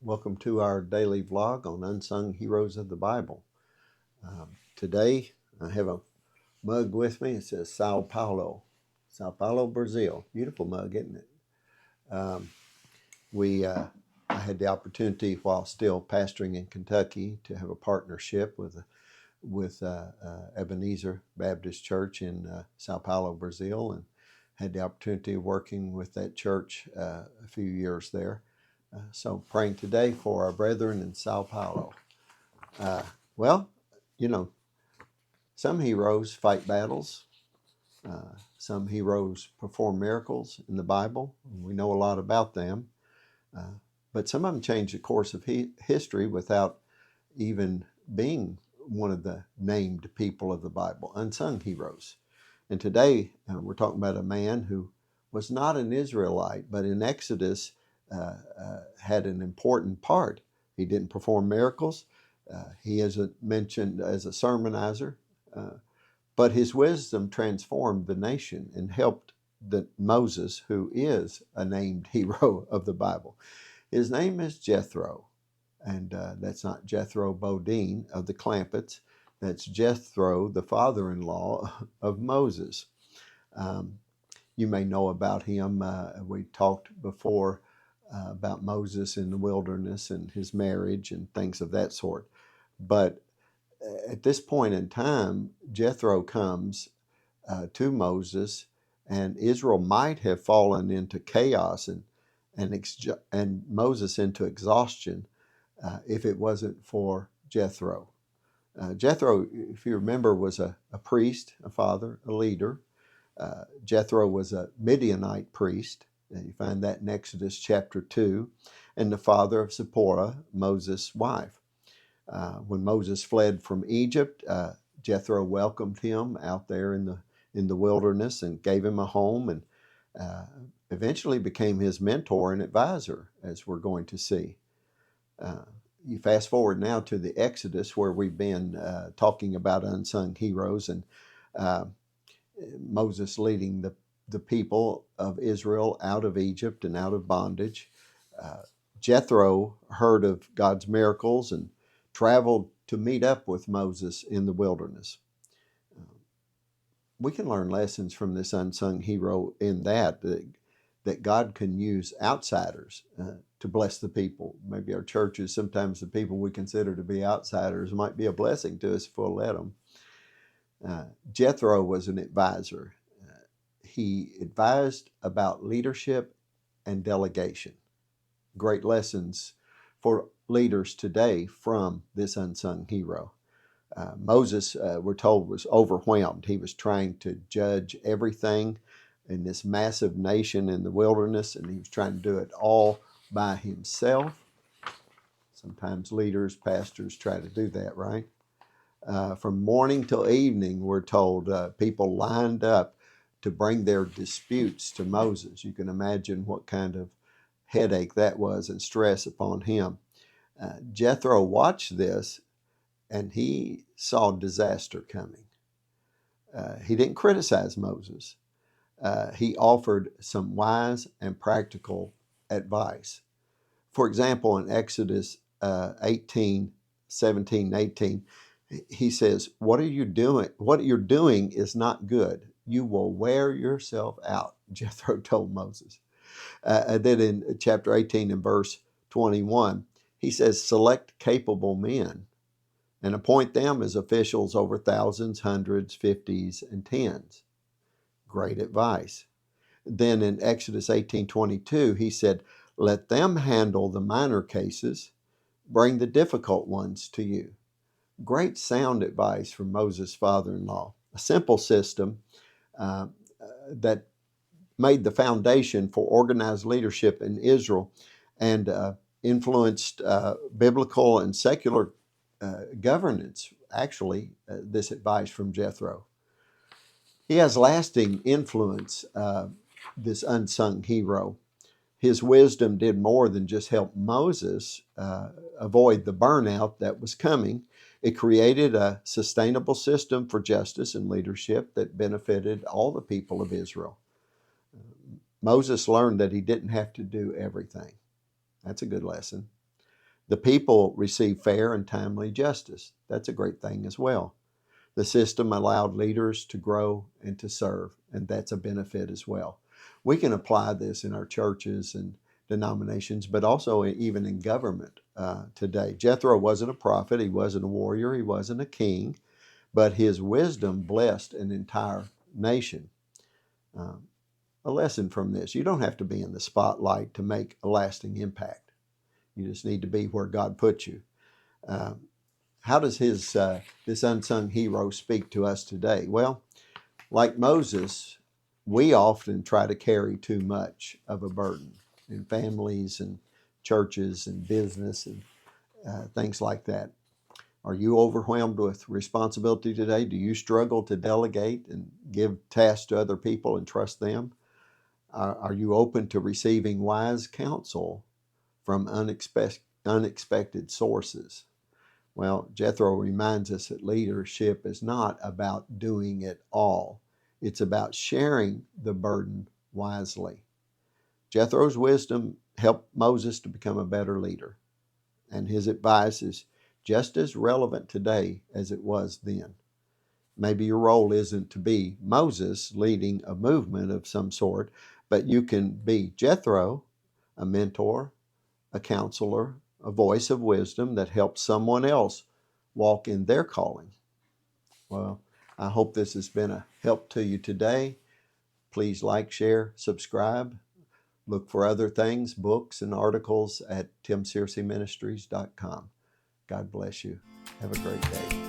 Welcome to our daily vlog on Unsung Heroes of the Bible. Today I have a mug with me. It says Sao Paulo, Brazil. Beautiful mug, isn't it? I had the opportunity while still pastoring in Kentucky to have a partnership with Ebenezer Baptist Church in Sao Paulo, Brazil, and had the opportunity of working with that church a few years there. So praying today for our brethren in Sao Paulo. Well, some heroes fight battles. Some heroes perform miracles in the Bible. We know a lot about them. But some of them change the course of history without even being one of the named people of the Bible, unsung heroes. And today we're talking about a man who was not an Israelite, but in Exodus had an important part. He didn't perform miracles. He isn't mentioned as a sermonizer, but his wisdom transformed the nation and helped Moses, who is a named hero of the Bible. His name is Jethro, and that's not Jethro Bodine of the Clampetts. That's Jethro, the father-in-law of Moses. You may know about him. We talked before about Moses in the wilderness and his marriage and things of that sort. But at this point in time, Jethro comes to Moses, and Israel might have fallen into chaos and Moses into exhaustion if it wasn't for Jethro. Jethro, if you remember, was a priest, a father, a leader. Jethro was a Midianite priest. You find that in Exodus chapter 2, and the father of Zipporah, Moses' wife. When Moses fled from Egypt, Jethro welcomed him out there in the wilderness and gave him a home, and eventually became his mentor and advisor, as we're going to see. You fast forward now to the Exodus, where we've been talking about unsung heroes, and Moses leading the people of Israel out of Egypt and out of bondage. Jethro heard of God's miracles and traveled to meet up with Moses in the wilderness. We can learn lessons from this unsung hero in that God can use outsiders to bless the people. Maybe our churches, sometimes the people we consider to be outsiders might be a blessing to us if we'll let them. Jethro was an advisor. He advised about leadership and delegation. Great lessons for leaders today from this unsung hero. Moses, we're told, was overwhelmed. He was trying to judge everything in this massive nation in the wilderness, and he was trying to do it all by himself. Sometimes leaders, pastors try to do that, right? From morning till evening, we're told, people lined up to bring their disputes to Moses. You can imagine what kind of headache that was and stress upon him. Jethro watched this, and he saw disaster coming. He didn't criticize Moses. He offered some wise and practical advice. For example, in Exodus 18, 17, 18, he says, what are you doing? What you're doing is not good. You will wear yourself out, Jethro told Moses. And then in chapter 18 and verse 21, he says, select capable men and appoint them as officials over thousands, hundreds, fifties, and tens. Great advice. Then in Exodus 18:22, he said, let them handle the minor cases, bring the difficult ones to you. Great sound advice from Moses' father-in-law. A simple system that made the foundation for organized leadership in Israel and influenced biblical and secular governance, actually, this advice from Jethro. He has lasting influence, this unsung hero. His wisdom did more than just help Moses avoid the burnout that was coming. It created a sustainable system for justice and leadership that benefited all the people of Israel. Moses learned that he didn't have to do everything. That's a good lesson. The people receive fair and timely justice. That's a great thing as well. The system allowed leaders to grow and to serve, and that's a benefit as well. We can apply this in our churches and denominations, but also even in government today. Jethro wasn't a prophet, he wasn't a warrior, he wasn't a king, but his wisdom blessed an entire nation. A lesson from this: you don't have to be in the spotlight to make a lasting impact. You just need to be where God put you. How does this unsung hero speak to us today? Well, like Moses, we often try to carry too much of a burden in families and churches and business and things like that. Are you overwhelmed with responsibility today? Do you struggle to delegate and give tasks to other people and trust them? Are you open to receiving wise counsel from unexpected sources? Well, Jethro reminds us that leadership is not about doing it all. It's about sharing the burden wisely. Jethro's wisdom helped Moses to become a better leader, and his advice is just as relevant today as it was then. Maybe your role isn't to be Moses leading a movement of some sort, but you can be Jethro, a mentor, a counselor, a voice of wisdom that helps someone else walk in their calling. Well, I hope this has been a help to you today. Please like, share, subscribe. Look for other things, books and articles at timsearcyministries.com. God bless you. Have a great day.